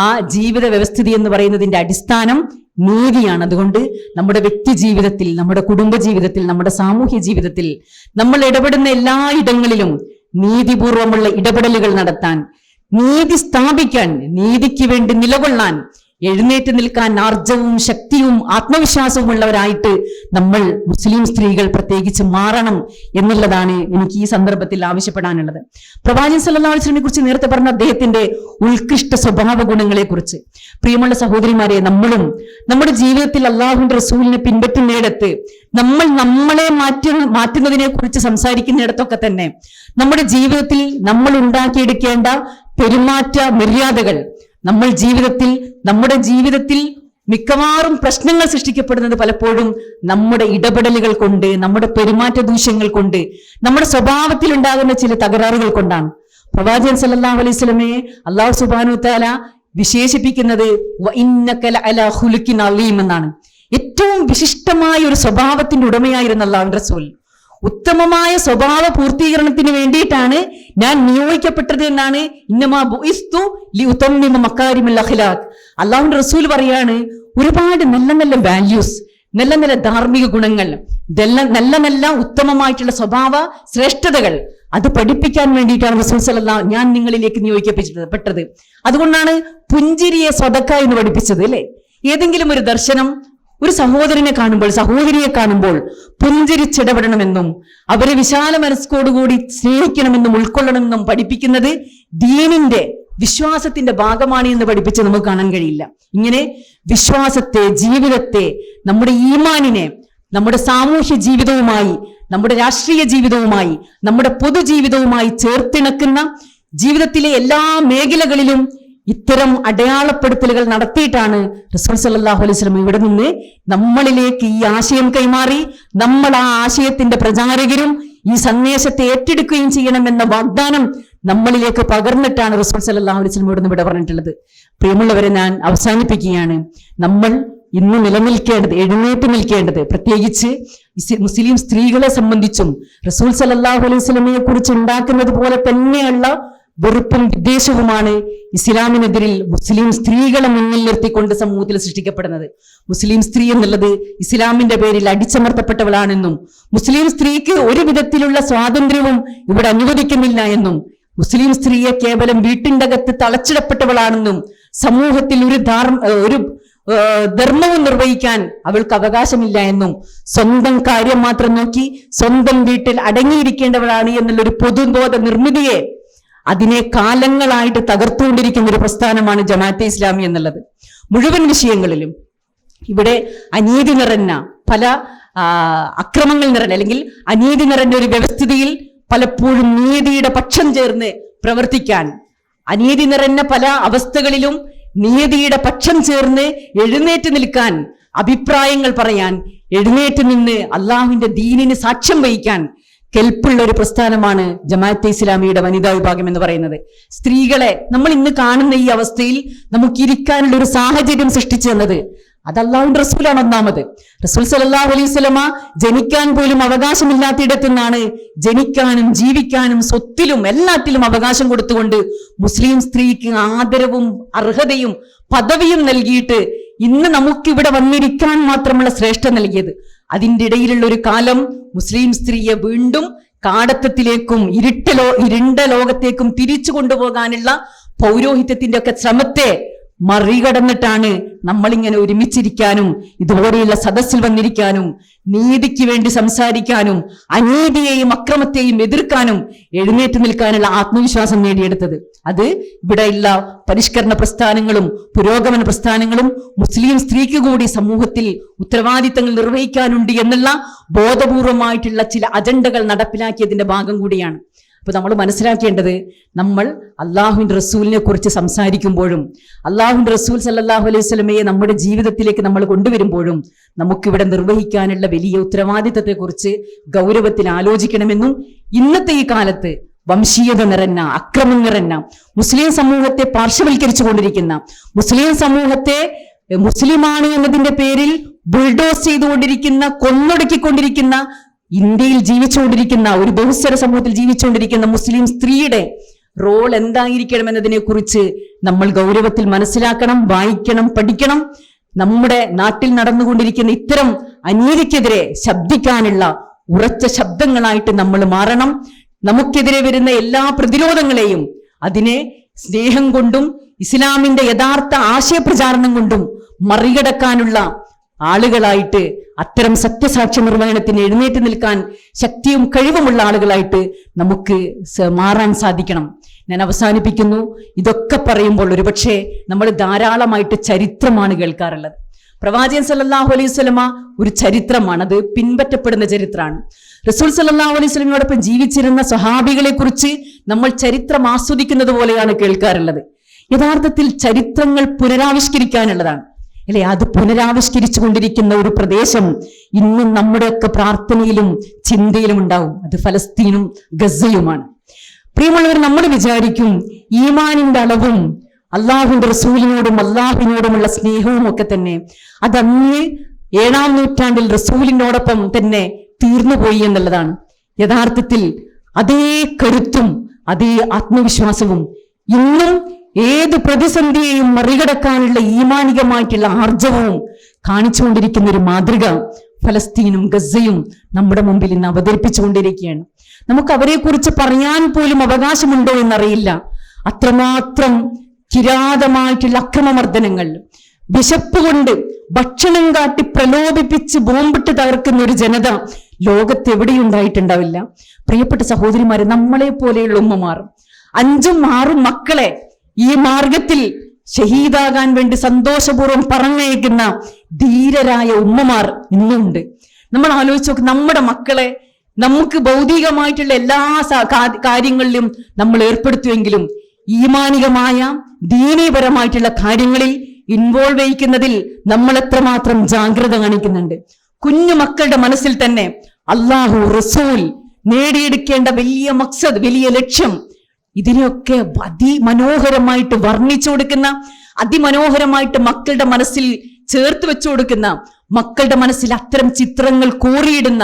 ആ ജീവിത വ്യവസ്ഥിതി എന്ന് പറയുന്നതിന്റെ അടിസ്ഥാനം നീതിയാണ്. അതുകൊണ്ട് നമ്മുടെ വ്യക്തി ജീവിതത്തിൽ, നമ്മുടെ കുടുംബ ജീവിതത്തിൽ, നമ്മുടെ സാമൂഹ്യ ജീവിതത്തിൽ നമ്മൾ ഇടപെടുന്ന എല്ലാ ഇടങ്ങളിലും നീതിപൂർവമുള്ള ഇടപെടലുകൾ നടത്താൻ, നീതി സ്ഥാപിക്കാൻ, നീതിക്ക് വേണ്ടി നിലകൊള്ളാൻ, എഴുന്നേറ്റ് നിൽക്കാൻ ആർജവും ശക്തിയും ആത്മവിശ്വാസവും ഉള്ളവരായിട്ട് നമ്മൾ മുസ്ലിം സ്ത്രീകൾ പ്രത്യേകിച്ച് മാറണം എന്നുള്ളതാണ് എനിക്ക് ഈ സന്ദർഭത്തിൽ ആവശ്യപ്പെടാനുള്ളത്. പ്രവാചകൻ സല്ലല്ലാഹു അലൈഹി വസല്ലമയെ കുറിച്ച് നേരത്തെ പറഞ്ഞ അദ്ദേഹത്തിന്റെ ഉത്കൃഷ്ട സ്വഭാവ ഗുണങ്ങളെ കുറിച്ച്, പ്രിയമുള്ള സഹോദരിമാരെ, നമ്മളും നമ്മുടെ ജീവിതത്തിൽ അള്ളാഹുവിന്റെ റസൂലിനെ പിൻപറ്റുന്നിടത്ത്, നമ്മൾ നമ്മളെ മാറ്റുന്നതിനെ കുറിച്ച് സംസാരിക്കുന്നിടത്തൊക്കെ തന്നെ നമ്മുടെ ജീവിതത്തിൽ നമ്മൾ ഉണ്ടാക്കിയെടുക്കേണ്ട പെരുമാറ്റ മര്യാദകൾ, നമ്മുടെ ജീവിതത്തിൽ മിക്കവാറും പ്രശ്നങ്ങൾ സൃഷ്ടിക്കപ്പെടുന്നത് പലപ്പോഴും നമ്മുടെ ഇടപെടലുകൾ കൊണ്ട്, നമ്മുടെ പെരുമാറ്റ ദൂഷ്യങ്ങൾ കൊണ്ട്, നമ്മുടെ സ്വഭാവത്തിൽ ഉണ്ടാകുന്ന ചില തകരാറുകൾ കൊണ്ടാണ്. പ്രവാചകൻ സല്ലല്ലാഹു അലൈഹി വസല്ലമയെ അല്ലാഹു സുബ്ഹാനഹു വതആല വിശേഷിപ്പിക്കുന്നത് വഇന്നക ലഅലാ ഖുലുഖിൻ അളീം എന്നാണ്. ഏറ്റവും വിശിഷ്ടമായ ഒരു സ്വഭാവത്തിന്റെ ഉടമയായിരുന്ന അല്ലാഹുവിന്റെ റസൂൽ. ഉത്തമമായ സ്വഭാവ പൂർത്തീകരണത്തിന് വേണ്ടിയിട്ടാണ് ഞാൻ നിയോഗിക്കപ്പെട്ടത് എന്നാണ് ഇന്നമാ ബുഇസ്തു ലിഉതമ്മിമ മകാരിമിൽ അഖ്ലാഖ്. അല്ലാഹുവിന്റെ റസൂൽ പറയാണ്, ഒരുപാട് നല്ല നല്ല വാല്യൂസ്, നല്ല നല്ല ധാർമ്മിക ഗുണങ്ങൾ, നല്ല ഉത്തമമായിട്ടുള്ള സ്വഭാവ ശ്രേഷ്ഠതകൾ അത് പഠിപ്പിക്കാൻ വേണ്ടിയിട്ടാണ് റസൂൽ സല്ലല്ലാഹു ഞാൻ നിങ്ങളിലേക്ക് നിയോഗിക്കപ്പെട്ടത്. അതുകൊണ്ടാണ് പുഞ്ചിരിയെ സ്വതക്ക എന്ന് പഠിപ്പിച്ചത്, അല്ലെ? ഏതെങ്കിലും ഒരു ദർശനം, ഒരു സഹോദരനെ കാണുമ്പോൾ, സഹോദരിയെ കാണുമ്പോൾ പുഞ്ചിരിച്ചിടപെടണമെന്നും അവരെ വിശാല മനസ്കോടുകൂടി സ്നേഹിക്കണമെന്നും ഉൾക്കൊള്ളണമെന്നും പഠിപ്പിക്കുന്നത് ദീനിന്റെ, വിശ്വാസത്തിന്റെ ഭാഗമാണ് എന്ന് പഠിപ്പിച്ച് നമുക്ക് കാണാൻ കഴിയില്ല. ഇങ്ങനെ വിശ്വാസത്തെ, ജീവിതത്തെ, നമ്മുടെ ഈമാനിനെ നമ്മുടെ സാമൂഹ്യ ജീവിതവുമായി, നമ്മുടെ രാഷ്ട്രീയ ജീവിതവുമായി, നമ്മുടെ പൊതുജീവിതവുമായി ചേർത്തിണക്കുന്ന ജീവിതത്തിലെ എല്ലാ മേഖലകളിലും ഇത്തരം അടയാളപ്പെടുത്തലുകൾ നടത്തിയിട്ടാണ് റസൂൽ സല്ലല്ലാഹു അലൈഹി വസല്ലം ഇവിടെ നിന്ന് നമ്മളിലേക്ക് ഈ ആശയം കൈമാറി, നമ്മൾ ആ ആശയത്തിന്റെ പ്രചാരകരും ഈ സന്ദേശത്തെ ഏറ്റെടുക്കുകയും ചെയ്യണമെന്ന വാഗ്ദാനം നമ്മളിലേക്ക് പകർന്നിട്ടാണ് റസൂൽ സല്ലല്ലാഹു അലൈഹി വസല്ലം ഇവിടെ നിന്ന് ഇവിടെ പറഞ്ഞിട്ടുള്ളത്. പ്രിയമുള്ളവരെ, ഞാൻ അവസാനിപ്പിക്കുകയാണ്. നമ്മൾ ഇന്ന് എഴുന്നേറ്റ് നിൽക്കേണ്ടത്, പ്രത്യേകിച്ച് മുസ്ലിം സ്ത്രീകളെ സംബന്ധിച്ചും റസൂൽ സല്ലല്ലാഹു അലൈഹി വസല്ലമയെ കുറിച്ച് ഉണ്ടാക്കുന്നത് പോലെ തന്നെയുള്ള വെറുപ്പും വിദ്വേഷവുമാണ് ഇസ്ലാമിനെതിരിൽ മുസ്ലിം സ്ത്രീകളെ മുന്നിൽ നിർത്തിക്കൊണ്ട് സമൂഹത്തിൽ സൃഷ്ടിക്കപ്പെടുന്നത്. മുസ്ലിം സ്ത്രീ എന്നുള്ളത് ഇസ്ലാമിന്റെ പേരിൽ അടിച്ചമർത്തപ്പെട്ടവളാണെന്നും, മുസ്ലിം സ്ത്രീക്ക് ഒരു വിധത്തിലുള്ള സ്വാതന്ത്ര്യവും ഇവിടെ അനുവദിക്കുന്നില്ല എന്നും, മുസ്ലിം സ്ത്രീയെ കേവലം വീട്ടിന്റെ അകത്ത് തളച്ചിടപ്പെട്ടവളാണെന്നും, സമൂഹത്തിൽ ഒരു ധർമ്മവും നിർവഹിക്കാൻ അവൾക്ക് അവകാശമില്ല എന്നും, സ്വന്തം കാര്യം മാത്രം നോക്കി സ്വന്തം വീട്ടിൽ അടങ്ങിയിരിക്കേണ്ടവളാണ് എന്നുള്ളൊരു പൊതുബോധ നിർമ്മിതിയെ, അതിനെ കാലങ്ങളായിട്ട് തകർത്തുകൊണ്ടിരിക്കുന്ന ഒരു പ്രസ്ഥാനമാണ് ജമാഅത്തെ ഇസ്ലാമി എന്നുള്ളത്. മുഴുവൻ വിഷയങ്ങളിലും ഇവിടെ അനീതി നിറഞ്ഞ പല അക്രമങ്ങൾ നിറഞ്ഞ, അല്ലെങ്കിൽ അനീതി നിറഞ്ഞ ഒരു വ്യവസ്ഥിതിയിൽ പലപ്പോഴും നീതിയുടെ പക്ഷം ചേർന്ന് പ്രവർത്തിക്കാൻ, അനീതി നിറഞ്ഞ പല അവസ്ഥകളിലും നീതിയുടെ പക്ഷം ചേർന്ന് എഴുന്നേറ്റ് നിൽക്കാൻ, അഭിപ്രായങ്ങൾ പറയാൻ, എഴുന്നേറ്റ് നിന്ന് അള്ളാഹുവിന്റെ ദീനിന് സാക്ഷ്യം വഹിക്കാൻ, കെൽപ്പുള്ള ഒരു പ്രസ്ഥാനമാണ് ജമാഅത്തെ ഇസ്ലാമിയുടെ വനിതാ വിഭാഗം എന്ന് പറയുന്നത്. സ്ത്രീകളെ നമ്മൾ ഇന്ന് കാണുന്ന ഈ അവസ്ഥയിൽ നമുക്ക് ഇരിക്കാനുള്ള ഒരു സാഹചര്യം സൃഷ്ടിച്ചു തന്നത് അത് അല്ലാഹുവിന്റെ റസൂലാണ്. ഒന്നാമത് റസൂൽ സല്ലല്ലാഹു അലൈഹി വസല്ലമ ജനിക്കാൻ പോലും അവകാശമില്ലാത്തിടത്തു നിന്നാണ് ജനിക്കാനും ജീവിക്കാനും സ്വത്തിലും എല്ലാത്തിലും അവകാശം കൊടുത്തുകൊണ്ട് മുസ്ലിം സ്ത്രീക്ക് ആദരവും അർഹതയും പദവിയും നൽകിയിട്ട് ഇന്ന് നമുക്കിവിടെ വന്നിരിക്കാൻ മാത്രമുള്ള ശ്രേഷ്ഠ നൽകിയത്. അതിൻ്റെ ഇടയിലുള്ള ഒരു കാലം മുസ്ലിം സ്ത്രീയെ വീണ്ടും കാടത്തത്തിലേക്കും ഇരുണ്ട ലോകത്തേക്കും തിരിച്ചു കൊണ്ടുപോകാനുള്ള പൗരോഹിത്യത്തിന്റെ ഒക്കെ ശ്രമത്തെ മറികടന്നിട്ടാണ് നമ്മളിങ്ങനെ ഒരുമിച്ചിരിക്കാനും ഇതുപോലെയുള്ള സദസ്സിൽ വന്നിരിക്കാനും നീതിക്ക് വേണ്ടി സംസാരിക്കാനും അനീതിയെയും അക്രമത്തെയും എതിർക്കാനും എഴുന്നേറ്റ് നിൽക്കാനുള്ള ആത്മവിശ്വാസം നേടിയെടുത്തത്. അത് ഇവിടെയുള്ള പരിഷ്കരണ പ്രസ്ഥാനങ്ങളും പുരോഗമന പ്രസ്ഥാനങ്ങളും മുസ്ലിം സ്ത്രീക്ക് കൂടി സമൂഹത്തിൽ ഉത്തരവാദിത്തങ്ങൾ നിർവഹിക്കാനുണ്ട് എന്നുള്ള ബോധപൂർവമായിട്ടുള്ള ചില അജണ്ടകൾ നടപ്പിലാക്കിയതിന്റെ ഭാഗം കൂടിയാണ്. അപ്പൊ നമ്മൾ മനസ്സിലാക്കേണ്ടത്, നമ്മൾ അള്ളാഹുവിന്റെ റസൂലിനെ കുറിച്ച് സംസാരിക്കുമ്പോഴും അള്ളാഹുവിന്റെ റസൂൽ സല്ലല്ലാഹു അലൈഹി വസല്ലമയെ നമ്മുടെ ജീവിതത്തിലേക്ക് നമ്മൾ കൊണ്ടുവരുമ്പോഴും നമുക്കിവിടെ നിർവഹിക്കാനുള്ള വലിയ ഉത്തരവാദിത്തത്തെക്കുറിച്ച് ഗൗരവത്തിൽ ആലോചിക്കണമെന്നും ഇന്നത്തെ ഈ കാലത്ത് വംശീയത നിറഞ്ഞ അക്രമം നിറഞ്ഞ മുസ്ലിം സമൂഹത്തെ പാർശ്വവൽക്കരിച്ചു കൊണ്ടിരിക്കുന്ന മുസ്ലിം സമൂഹത്തെ മുസ്ലിമാണ് എന്നതിന്റെ പേരിൽ ബുൾഡോസ് ചെയ്തുകൊണ്ടിരിക്കുന്ന കൊന്നൊടുക്കിക്കൊണ്ടിരിക്കുന്ന ഇന്ത്യയിൽ ജീവിച്ചുകൊണ്ടിരിക്കുന്ന ഒരു ബഹുസ്വര സമൂഹത്തിൽ ജീവിച്ചുകൊണ്ടിരിക്കുന്ന മുസ്ലിം സ്ത്രീയുടെ റോൾ എന്തായിരിക്കണം എന്നതിനെ കുറിച്ച് നമ്മൾ ഗൗരവത്തിൽ മനസ്സിലാക്കണം, വായിക്കണം, പഠിക്കണം. നമ്മുടെ നാട്ടിൽ നടന്നുകൊണ്ടിരിക്കുന്ന ഇത്തരം അനീതിക്കെതിരെ ശബ്ദിക്കാനുള്ള ഉറച്ച ശബ്ദങ്ങളായിട്ട് നമ്മൾ മാറണം. നമുക്കെതിരെ വരുന്ന എല്ലാ പ്രതിരോധങ്ങളെയും അതിനെ സ്നേഹം കൊണ്ടും ഇസ്ലാമിന്റെ യഥാർത്ഥ ആശയപ്രചാരണം കൊണ്ടും മറികടക്കാനുള്ള ആളുകളായിട്ട്, അത്തരം സത്യസാക്ഷ്യ നിർവഹണത്തിന് എഴുന്നേറ്റ് നിൽക്കാൻ ശക്തിയും കഴിവുമുള്ള ആളുകളായിട്ട് നമുക്ക് മാറാൻ സാധിക്കണം. ഞാൻ അവസാനിപ്പിക്കുന്നു. ഇതൊക്കെ പറയുമ്പോൾ ഒരുപക്ഷെ നമ്മൾ ധാരാളമായിട്ട് ചരിത്രമാണ് കേൾക്കാറുള്ളത്. പ്രവാചകൻ സല്ലല്ലാഹു അലൈഹി വസല്ലമ ഒരു ചരിത്രമാണ്, അത് പിൻപറ്റപ്പെടുന്ന ചരിത്രമാണ്. റസൂൽ സല്ലല്ലാഹു അലൈഹി വസല്ലമയോടൊപ്പം ജീവിച്ചിരുന്ന സ്വഹാബികളെ കുറിച്ച് നമ്മൾ ചരിത്രം ആസ്വദിക്കുന്നത് പോലെയാണ് കേൾക്കാറുള്ളത്. യഥാർത്ഥത്തിൽ ചരിത്രങ്ങൾ പുനരാവിഷ്കരിക്കാനുള്ളതാണ് അല്ലെ? അത് പുനരാവിഷ്കരിച്ചു കൊണ്ടിരിക്കുന്ന ഒരു പ്രദേശം ഇന്നും നമ്മുടെയൊക്കെ പ്രാർത്ഥനയിലും ചിന്തയിലും ഉണ്ടാവും. അത് ഫലസ്തീനും ഗസയുമാണ്. പ്രിയമുള്ളവർ, നമ്മൾ വിചാരിക്കും ഈമാനിന്റെ അളവും അള്ളാഹുവിന്റെ റസൂലിനോടും അള്ളാഹുവിനോടുമുള്ള സ്നേഹവും ഒക്കെ തന്നെ അതന്ന് 7-ാം നൂറ്റാണ്ടിൽ റസൂലിനോടൊപ്പം തന്നെ തീർന്നുപോയി എന്നുള്ളതാണ്. യഥാർത്ഥത്തിൽ അതേ കരുത്തും അതേ ആത്മവിശ്വാസവും ഇന്നും ഏത് പ്രതിസന്ധിയെയും മറികടക്കാനുള്ള ഈമാനികമായിട്ടുള്ള ആർജവവും കാണിച്ചുകൊണ്ടിരിക്കുന്ന ഒരു മാതൃക ഫലസ്തീനും ഗസയും നമ്മുടെ മുമ്പിൽ ഇന്ന് അവതരിപ്പിച്ചുകൊണ്ടിരിക്കുകയാണ്. നമുക്ക് അവരെ കുറിച്ച് പറയാൻ പോലും അവകാശമുണ്ടോ എന്നറിയില്ല. അത്രമാത്രം കിരാതമായിട്ടുള്ള അക്രമമർദ്ദനങ്ങൾ, വിശപ്പ് കൊണ്ട് ഭക്ഷണം കാട്ടി പ്രലോഭിപ്പിച്ച് ബോംബിട്ട് തകർക്കുന്ന ഒരു ജനത ലോകത്ത് എവിടെയുണ്ടായിട്ടുണ്ടാവില്ല. പ്രിയപ്പെട്ട സഹോദരിമാരെ, നമ്മളെ പോലെയുള്ള ഉമ്മമാർ 5-6 മക്കളെ ഈ മാർഗത്തിൽ ഷഹീദാകാൻ വേണ്ടി സന്തോഷപൂർവ്വം പറഞ്ഞയക്കുന്ന ധീരരായ ഉമ്മമാർ ഇന്നുണ്ട്. നമ്മൾ ആലോചിച്ച് നോക്ക്, നമ്മുടെ മക്കളെ നമുക്ക് ഭൗതികമായിട്ടുള്ള എല്ലാ കാര്യങ്ങളിലും നമ്മൾ ഏർപ്പെടുത്തുമെങ്കിലും ഈമാനികമായ ദീനീപരമായിട്ടുള്ള കാര്യങ്ങളിൽ ഇൻവോൾവ് ചെയ്യിക്കുന്നതിൽ നമ്മൾ എത്രമാത്രം ജാഗ്രത കാണിക്കുന്നുണ്ട്. കുഞ്ഞു മക്കളുടെ മനസ്സിൽ തന്നെ അള്ളാഹു, റസൂൽ, നേടിയെടുക്കേണ്ട വലിയ മക്സദ്, വലിയ ലക്ഷ്യം, ഇതിനെയൊക്കെ അതിമനോഹരമായിട്ട് വർണ്ണിച്ചു കൊടുക്കുന്ന, അതിമനോഹരമായിട്ട് മക്കളുടെ മനസ്സിൽ ചേർത്ത് വെച്ചു കൊടുക്കുന്ന, മക്കളുടെ മനസ്സിൽ അത്തരം ചിത്രങ്ങൾ കോറിയിടുന്ന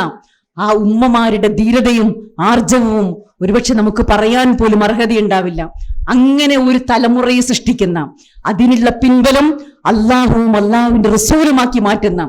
ആ ഉമ്മമാരുടെ ധീരതയും ആർജവവും ഒരുപക്ഷെ നമുക്ക് പറയാൻ പോലും അർഹതയുണ്ടാവില്ല. അങ്ങനെ ഒരു തലമുറയെ സൃഷ്ടിക്കുന്ന, അതിനുള്ള പിൻബലം അള്ളാഹുവും അള്ളാഹുവിന്റെ റസൂലുമാക്കി മാറ്റുന്ന,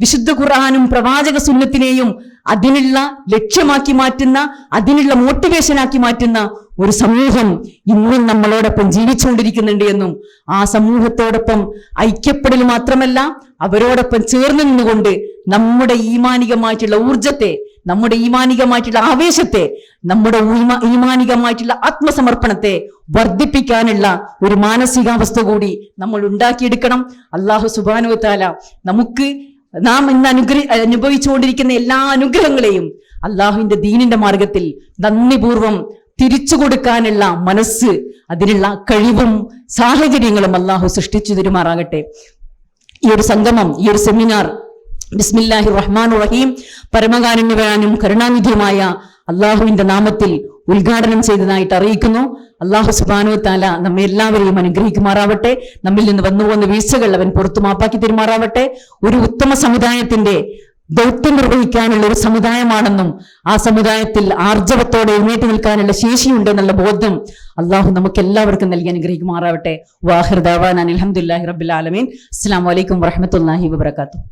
വിശുദ്ധ ഖുർആനും പ്രവാചക സുന്നത്തിനെയും അതിനുള്ള ലക്ഷ്യമാക്കി മാറ്റുന്ന, അതിനുള്ള മോട്ടിവേഷനാക്കി മാറ്റുന്ന ഒരു സമൂഹം ഇന്നും നമ്മളോടൊപ്പം ജീവിച്ചുകൊണ്ടിരിക്കുന്നുണ്ട് എന്നും ആ സമൂഹത്തോടൊപ്പം ഐക്യപ്പെടൽ മാത്രമല്ല അവരോടൊപ്പം ചേർന്ന് നിന്നുകൊണ്ട് നമ്മുടെ ഈമാനികമായിട്ടുള്ള ഊർജത്തെ, നമ്മുടെ ഈമാനികമായിട്ടുള്ള ആവേശത്തെ, നമ്മുടെ ഈമാനികമായിട്ടുള്ള ആത്മസമർപ്പണത്തെ വർദ്ധിപ്പിക്കാനുള്ള ഒരു മാനസികാവസ്ഥ കൂടി നമ്മൾ ഉണ്ടാക്കിയെടുക്കണം. അല്ലാഹു സുബ്ഹാനഹു വ തആല നമുക്ക് നാം ഇന്ന് അനുഭവിച്ചുകൊണ്ടിരിക്കുന്ന എല്ലാ അനുഗ്രഹങ്ങളെയും അള്ളാഹുവിന്റെ ദീനിന്റെ മാർഗത്തിൽ നന്ദിപൂർവം തിരിച്ചു കൊടുക്കാനുള്ള മനസ്സ്, അതിനുള്ള കഴിവും സാഹചര്യങ്ങളും അള്ളാഹു സൃഷ്ടിച്ചു തരുമാറാകട്ടെ. ഈ ഒരു സംഗമം, ഈ ഒരു സെമിനാർ ബിസ്മില്ലാഹിർ റഹ്മാനിർ റഹീം, പരമകാരുണ്യവാനും കരുണാനിധിയുമായ അള്ളാഹുവിന്റെ നാമത്തിൽ ഉദ്ഘാടനം ചെയ്തതായിട്ട് അറിയിക്കുന്നു. അള്ളാഹു സുബ്ഹാനഹു വ തആല നമ്മെ എല്ലാവരെയും അനുഗ്രഹിക്കുമാറാവട്ടെ. നമ്മിൽ നിന്ന് വന്നു പോകുന്ന വീഴ്ചകൾ അവൻ പുറത്തു മാപ്പാക്കി തരുമാറാവട്ടെ. ഒരു ഉത്തമ സമുദായത്തിന്റെ ദൗത്യം നിർവഹിക്കാനുള്ള ഒരു സമുദായമാണെന്നും ആ സമുദായത്തിൽ ആർജവത്തോടെ എഴുന്നേറ്റ് നിൽക്കാനുള്ള ശേഷിയുണ്ട് എന്നുള്ള ബോധം അള്ളാഹു നമുക്ക് എല്ലാവർക്കും നൽകി അനുഗ്രഹിക്കുമാറാവട്ടെ. വാഹിർ ദഅവാനാ അൽഹംദുലില്ലാഹി റബ്ബിൽ ആലമീൻ. അസ്സലാമു അലൈക്കും വറഹ്മത്തുള്ളാഹി വബറകാതുഹു.